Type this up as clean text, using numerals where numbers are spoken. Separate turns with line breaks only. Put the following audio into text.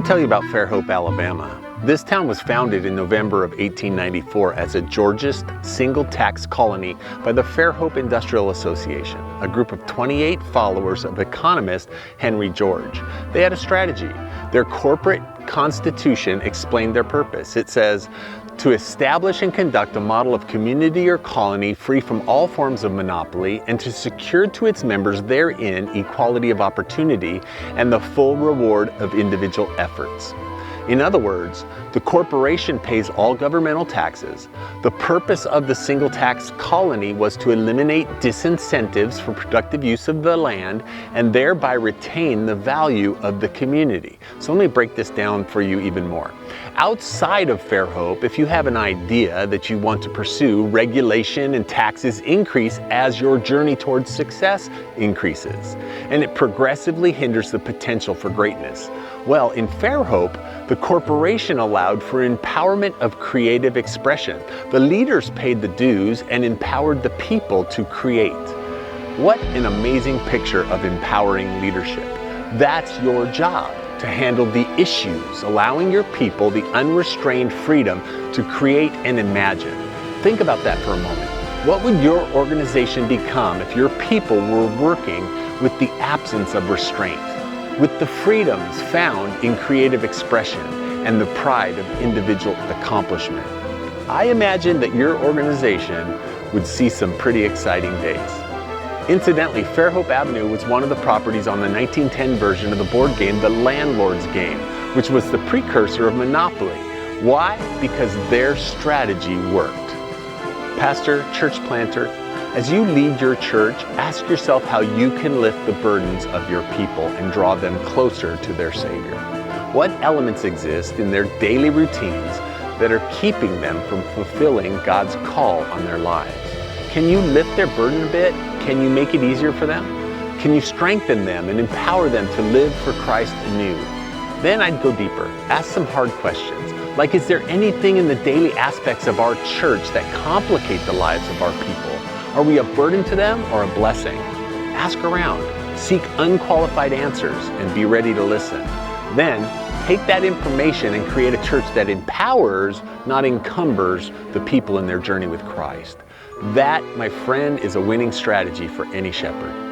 tell you about Fairhope, Alabama. This town was founded in November of 1894 as a Georgist single tax colony by the Fairhope Industrial Association, a group of 28 followers of economist Henry George. They had a strategy. Their corporate constitution explained their purpose. It says, to establish and conduct a model of community or colony free from all forms of monopoly, and to secure to its members therein equality of opportunity and the full reward of individual efforts. In other words, the corporation pays all governmental taxes. The purpose of the single tax colony was to eliminate disincentives for productive use of the land and thereby retain the value of the community. So let me break this down for you even more. Outside of Fairhope, if you have an idea that you want to pursue, regulation and taxes increase as your journey towards success increases, and it progressively hinders the potential for greatness. Well, in Fairhope, the corporation allowed for empowerment of creative expression. The leaders paid the dues and empowered the people to create. What an amazing picture of empowering leadership. That's your job, to handle the issues, allowing your people the unrestrained freedom to create and imagine. Think about that for a moment. What would your organization become if your people were working with the absence of restraint, with the freedoms found in creative expression and the pride of individual accomplishment? I imagine that your organization would see some pretty exciting days. Incidentally, Fairhope Avenue was one of the properties on the 1910 version of the board game, The Landlord's Game, which was the precursor of Monopoly. Why? Because their strategy worked. Pastor, church planter, as you lead your church, ask yourself how you can lift the burdens of your people and draw them closer to their Savior. What elements exist in their daily routines that are keeping them from fulfilling God's call on their lives? Can you lift their burden a bit? Can you make it easier for them? Can you strengthen them and empower them to live for Christ anew? Then I'd go deeper. Ask some hard questions, like, is there anything in the daily aspects of our church that complicate the lives of our people? Are we a burden to them or a blessing? Ask around, seek unqualified answers, and be ready to listen. Then, take that information and create a church that empowers, not encumbers, the people in their journey with Christ. That, my friend, is a winning strategy for any shepherd.